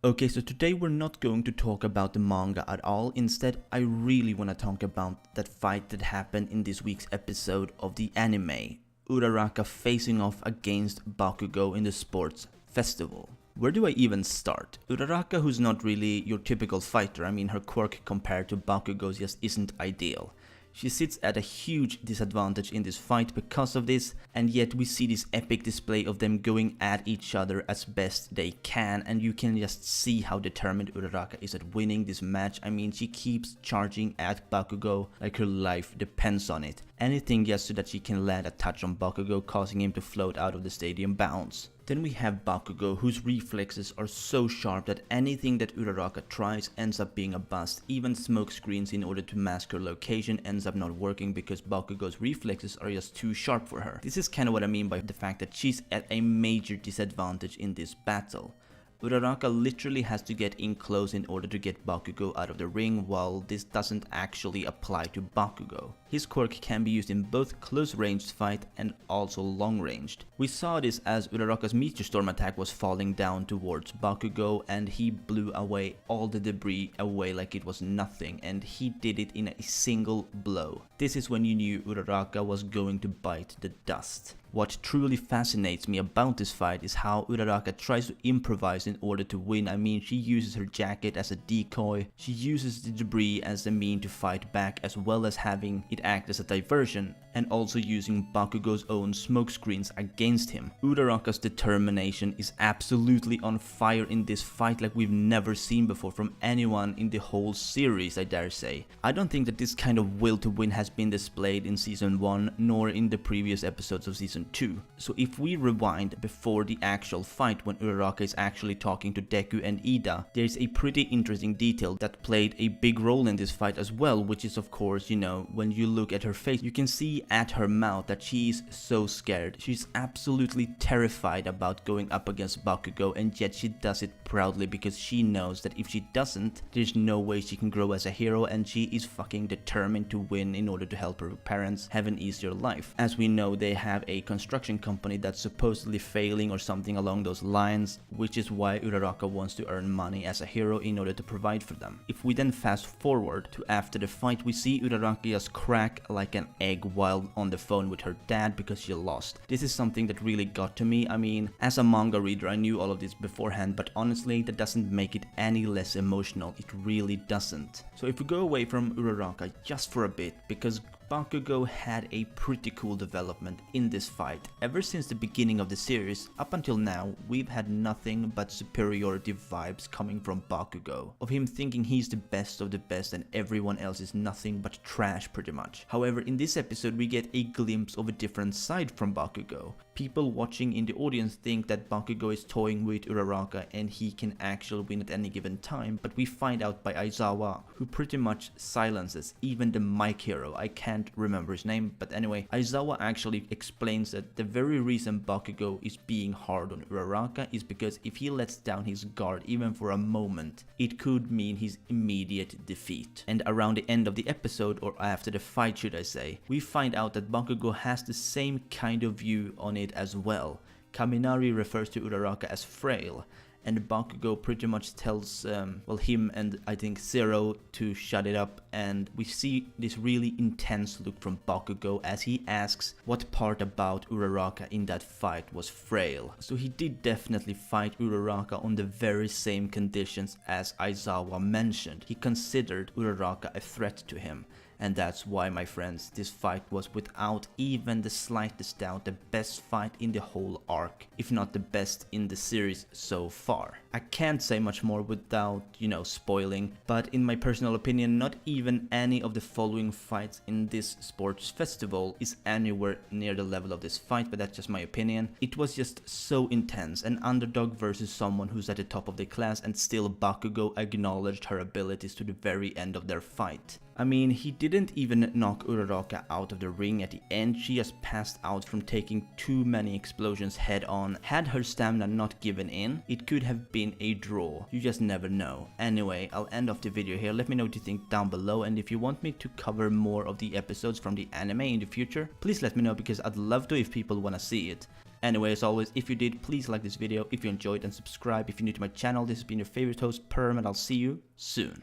Okay, so today we're not going to talk about the manga at all. Instead, I really want to talk about that fight that happened in this week's episode of the anime. Uraraka facing off against Bakugo in the sports festival. Where do I even start? Uraraka, who's not really your typical fighter, I mean her quirk compared to Bakugo's just isn't ideal. She sits at a huge disadvantage in this fight because of this, and yet we see this epic display of them going at each other as best they can, and you can just see how determined Uraraka is at winning this match. I mean, she keeps charging at Bakugo like her life depends on it. Anything just so that she can land a touch on Bakugo, causing him to float out of the stadium bounce. Then we have Bakugo, whose reflexes are so sharp that anything that Uraraka tries ends up being a bust. Even smoke screens in order to mask her location ends up not working because Bakugo's reflexes are just too sharp for her. This is kind of what I mean by the fact that she's at a major disadvantage in this battle. Uraraka literally has to get in close in order to get Bakugo out of the ring, while this doesn't actually apply to Bakugo. His quirk can be used in both close ranged fight and also long ranged. We saw this as Uraraka's Meteor Storm attack was falling down towards Bakugo and he blew away all the debris away like it was nothing, and he did it in a single blow. This is when you knew Uraraka was going to bite the dust. What truly fascinates me about this fight is how Uraraka tries to improvise in order to win. I mean, she uses her jacket as a decoy, she uses the debris as a mean to fight back, as well as having it act as a diversion, and also using Bakugo's own smoke screens against him. Uraraka's determination is absolutely on fire in this fight like we've never seen before from anyone in the whole series, I dare say. I don't think that this kind of will to win has been displayed in season 1 nor in the previous episodes of season 2. So if we rewind before the actual fight when Uraraka is actually talking to Deku and Ida, there's a pretty interesting detail that played a big role in this fight as well, which is of course, you know, when you look at her face, you can see at her mouth that she is so scared. She's absolutely terrified about going up against Bakugo, and yet she does it proudly because she knows that if she doesn't, there's no way she can grow as a hero, and she is fucking determined to win in order to help her parents have an easier life. As we know, they have a construction company that's supposedly failing or something along those lines, which is why Uraraka wants to earn money as a hero in order to provide for them. If we then fast forward to after the fight, we see Uraraka just crack like an egg while on the phone with her dad because she lost. This is something that really got to me. I mean, as a manga reader, I knew all of this beforehand, but honestly, that doesn't make it any less emotional. It really doesn't. So if we go away from Uraraka just for a bit, because Bakugo had a pretty cool development in this fight. Ever since the beginning of the series, up until now, we've had nothing but superiority vibes coming from Bakugo. Of him thinking he's the best of the best and everyone else is nothing but trash pretty much. However, in this episode we get a glimpse of a different side from Bakugo. People watching in the audience think that Bakugo is toying with Uraraka and he can actually win at any given time, but we find out by Aizawa, who pretty much silences even the mic hero. I can't remember his name, but anyway, Aizawa actually explains that the very reason Bakugo is being hard on Uraraka is because if he lets down his guard even for a moment, it could mean his immediate defeat. And around the end of the episode, or after the fight should I say, we find out that Bakugo has the same kind of view on it as well. Kaminari refers to Uraraka as frail, and Bakugo pretty much tells him and I think Zero to shut it up, and we see this really intense look from Bakugo as he asks what part about Uraraka in that fight was frail. So he did definitely fight Uraraka on the very same conditions as Aizawa mentioned. He considered Uraraka a threat to him. And that's why, my friends, this fight was without even the slightest doubt the best fight in the whole arc, if not the best in the series so far. I can't say much more without, spoiling, but in my personal opinion, not even any of the following fights in this sports festival is anywhere near the level of this fight, but that's just my opinion. It was just so intense, an underdog versus someone who's at the top of the class, and still Bakugo acknowledged her abilities to the very end of their fight. I mean, he didn't even knock Uraraka out of the ring at the end, she just passed out from taking too many explosions head on. Had her stamina not given in, it could have been a draw, you just never know. Anyway, I'll end off the video here, let me know what you think down below, and if you want me to cover more of the episodes from the anime in the future, please let me know because I'd love to if people wanna see it. Anyway, as always, if you did, please like this video. If you enjoyed, and subscribe. If you're new to my channel, this has been your favorite host, Perm, and I'll see you soon.